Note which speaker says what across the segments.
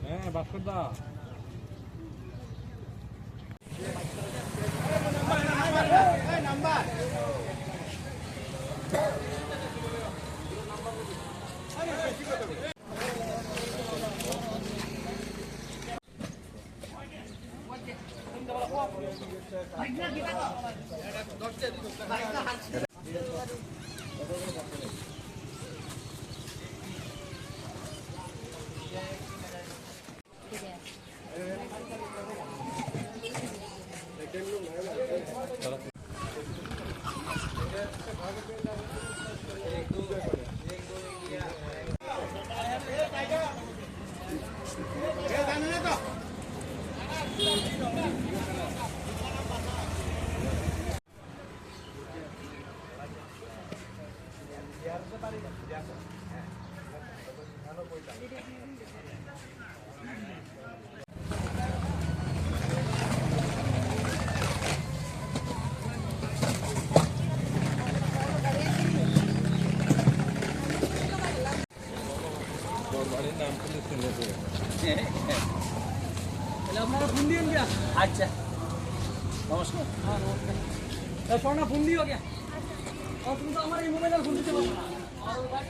Speaker 1: হ্যাঁ বাস্করদা আপনারা ফোন দিয়েন क्या अच्छा नमस्कार हाँ नमस्कार फोन फोन दियो क्या और तुम तो हमारे मोबाइल फोन दीते हो और बात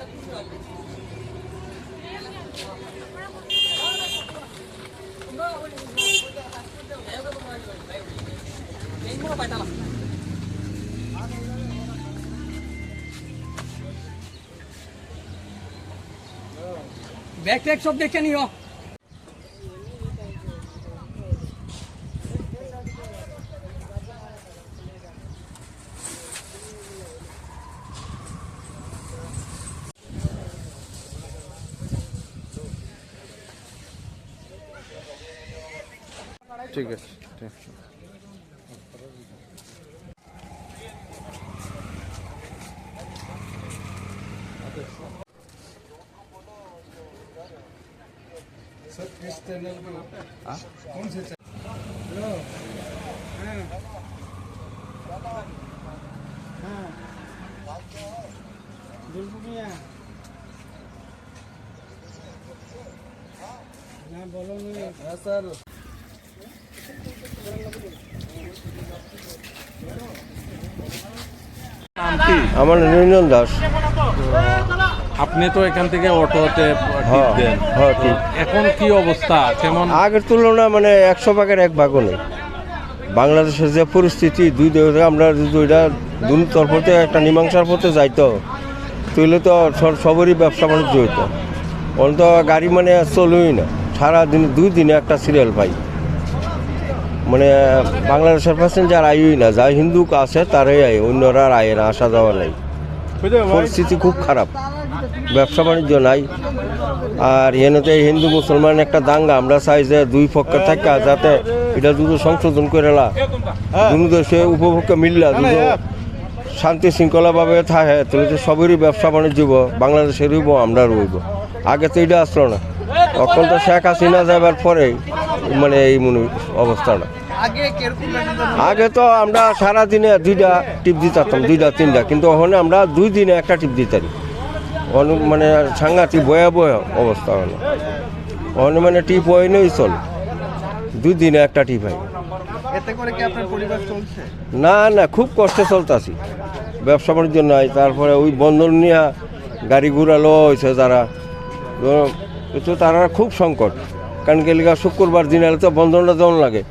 Speaker 1: बैग टैग सब देखे नहीं हो
Speaker 2: ঠিক আছে
Speaker 1: सर किस चैनल पे कौन से हेलो हाँ बुलबुलिया हाँ बोलो नहीं हाँ सर
Speaker 2: আমার নিরঞ্জন দাস।
Speaker 3: আপনি তো এখান থেকে অটোতে দেন, এখন কি অবস্থা কেমন?
Speaker 2: আগের তুলনা মানে 100 ভাগের 1 ভাগও নেই। বাংলাদেশের যে পরিস্থিতি দুই দেশে আমরা যদি ওইটা দুই তরফতে একটা মীমাংসার পথে যাইতো তাহলে তো সবারই ব্যবসা বাণিজ্য হইতো। অন্ত গাড়ি মানে চলুই না, সারাদিন 2 দিনে একটা সিরিয়াল পাই। মানে বাংলাদেশের প্যাসেঞ্জার আইই না, যা হিন্দু আছে তারাই আয়, অন্যরা আর আয় না, আসা যাওয়া নাই। পরিস্থিতি খুব খারাপ, ব্যবসা বাণিজ্য নাই। আর এখানে হিন্দু মুসলমান একটা দাঙ্গা, আমরা চাই যে দুই পক্ষে থাকা যাতে এটা দুটো সংশোধন করে দুটো দেশে উপভোক্ত মিললা দুটো শান্তি শৃঙ্খলাভাবে থাকে, তাহলে তো সবেরই ব্যবসা বাণিজ্য বাংলাদেশের রইব, আমরা রইব। আগে তো এটা আসলো না, তখন তো শেখ হাসিনা যাবার পরে মানে এই মনে অবস্থাটা। আগে তো আমরা সারাদিনে 2টা টিপ দিতাম, 2টা 3টা, কিন্তু ওখানে আমরা 2 দিনে একটা টিপ দিতাম। মানে সাংঘাতিক ভয়াবহ অবস্থা হলো। ওখানে মানে টিপ হয়নি চলে, 2 দিনে একটা টিপ হয়। না না, খুব কষ্টে চলতেছি, ব্যবসা বাণিজ্য নাই। তারপরে ওই বন্ধন নিয়ে গাড়ি ঘোড়া লো হয়েছে যারা, তো তারা খুব সংকট। কারণ গেলিগা শুক্রবার দিন এলে তো বন্ধনটা যেমন লাগে,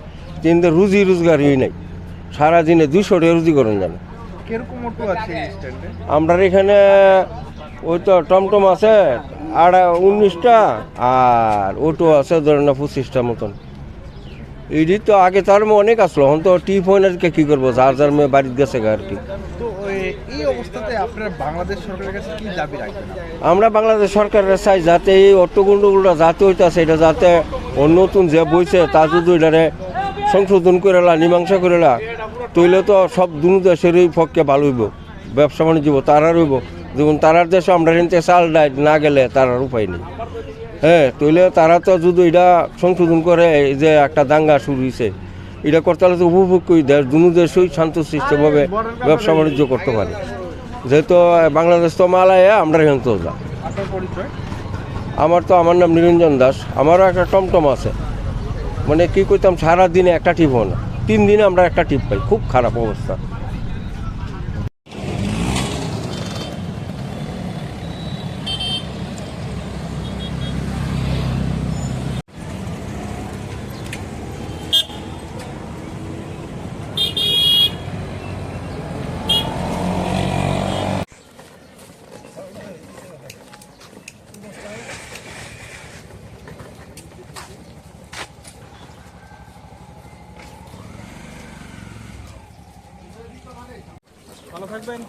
Speaker 2: কিন্তু রুজি রোজগারই নাই, সারাদিনে 200 টাকা রুজি করেন জানে। আমরা এখানে ওই তো টমটম আছে 19টা, আর অটো আছে ধরেন 25টা মতন। এইটি তো আগে তার অনেক আসলো, এখন তো টিপ হয় না, কি করবো, যার যার মেয়ে বাড়িতে গেছে আর কি। আমরা বাংলাদেশ সরকারের চাই যাতে এই অটো গন্ডগোলটা যাতে হইতেছে, এটা যাতে নতুন যে বইছে তা যদি এটারে সংশোধন করে মীমাংসা করে তৈলে তো সব দুনো দেশেরই পক্ষে ভালো হইব, ব্যবসা বাণিজ্য তারা রইব। যেমন তারার দেশে আমরা এনতে চাল ডাই না গেলে তারার উপায় নেই। হ্যাঁ, তৈলে তারা তো যদি এটা সংশোধন করে, যে একটা দাঙ্গা শুরু হয়েছে, এটা করতে হলে তো উপভোগ দেশ দুনো দেশই শান্তশিষ্টভাবে ব্যবসা বাণিজ্য করতে পারে। যেহেতু বাংলাদেশ তো মালায়, আমরা এখান তো যা আমার নাম নিরঞ্জন দাস। আমারও একটা টমটম আছে, মানে কি করতাম সারাদিনে একটা টিপ হয় না, 3 দিনে আমরা একটা টিপ পাই, খুব খারাপ অবস্থা।
Speaker 1: ভালো থাকবেন।